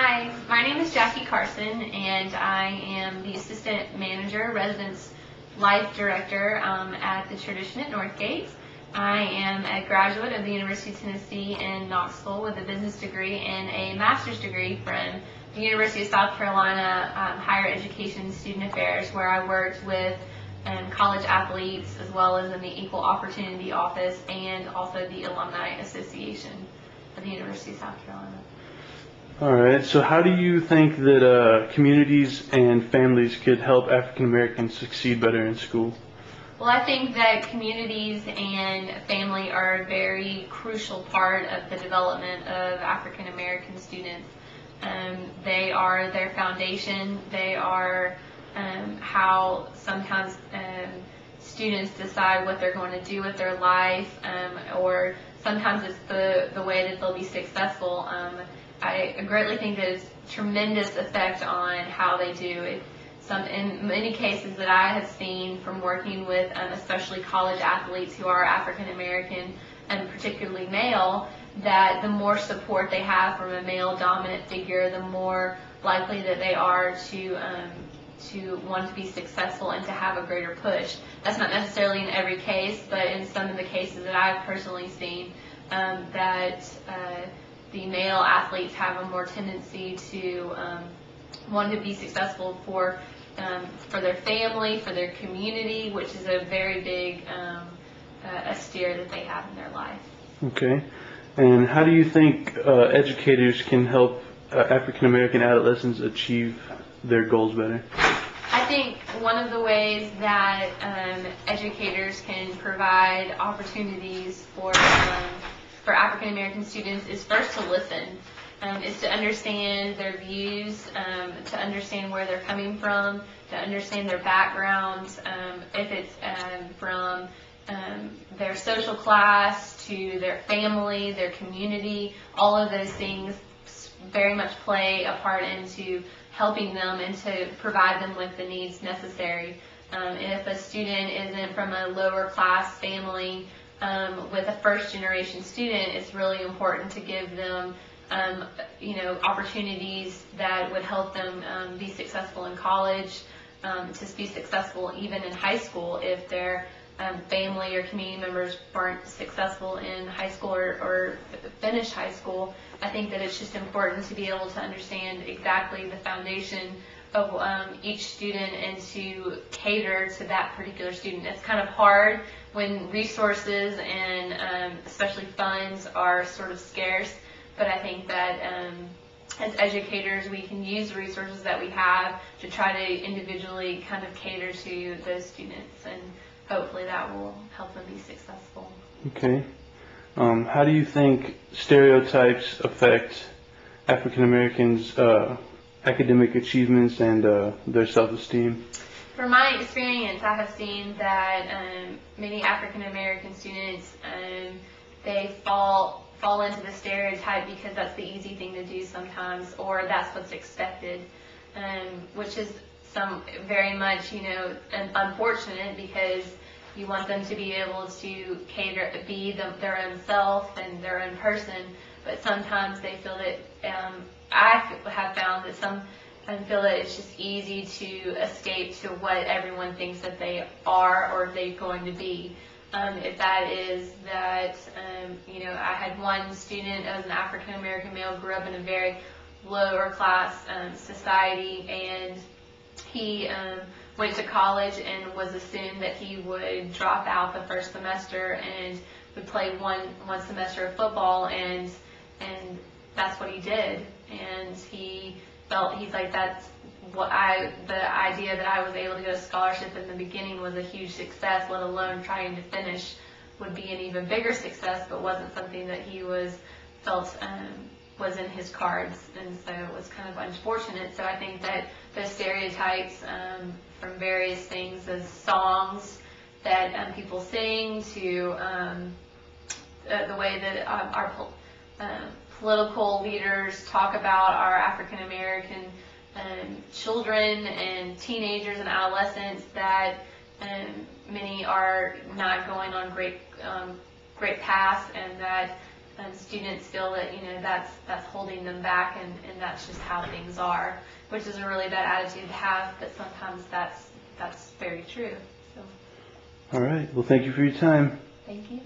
Hi, my name is Jackie Carson, and I am the Assistant Manager, Residence Life Director at the Tradition at Northgate. I am a graduate of the University of Tennessee in Knoxville with a business degree and a master's degree from the University of South Carolina Higher Education Student Affairs, where I worked with college athletes as well as in the Equal Opportunity Office and also the Alumni Association of the University of South Carolina. All right, so how do you think that communities and families could help African Americans succeed better in school? Well, I think that communities and family are a very crucial part of the development of African American students. They are their foundation. They are how sometimes students decide what they're going to do with their life, or sometimes it's the way that they'll be successful. I greatly think that it's a tremendous effect on how they do. In many cases that I have seen from working with especially college athletes who are African American and particularly male, that the more support they have from a male dominant figure, the more likely that they are to want to be successful and to have a greater push. That's not necessarily in every case, but in some of the cases that I've personally seen, that the male athletes have a more tendency to want to be successful for their family, for their community, which is a very big a steer that they have in their life. Okay. And how do you think educators can help African American adolescents achieve their goals better? I think one of the ways that educators can provide opportunities for African American students is first to listen, is to understand their views, to understand where they're coming from, to understand their backgrounds, if it's from their social class to their family, their community. All of those things very much play a part into helping them and to provide them with the needs necessary. If a student isn't from a lower class family, with a first generation student, it's really important to give them opportunities that would help them be successful in college, to be successful even in high school if their family or community members weren't successful in high school or finished high school. I think that it's just important to be able to understand exactly the foundation of each student and to cater to that particular student. It's kind of hard when resources and especially funds are sort of scarce, but I think that as educators we can use the resources that we have to try to individually kind of cater to those students, and hopefully that will help them be successful. Okay. How do you think stereotypes affect African Americans' academic achievements and their self-esteem? From my experience, I have seen that many African American students, they fall into the stereotype because that's the easy thing to do sometimes, or that's what's expected, which is very much unfortunate, because you want them to be able to be their own self and their own person, but sometimes they feel that I have found that some feel that it's just easy to escape to what everyone thinks that they are or they're going to be. If that is that, I had one student as an African American male, grew up in a very lower class society, and he went to college and was assumed that he would drop out the first semester and would play one semester of football, and that's what he did. And he's like, that's what the idea that I was able to get a scholarship in the beginning was a huge success, let alone trying to finish would be an even bigger success, but wasn't something that he felt was in his cards, and so it was kind of unfortunate. So I think that those stereotypes from various things, as songs that people sing, to the way that our political leaders talk about our African American children and teenagers and adolescents, that many are not going on great paths, and that students feel that, that's holding them back, and that's just how things are, which is a really bad attitude to have, but sometimes that's very true. So, All right. Well, thank you for your time. thank you.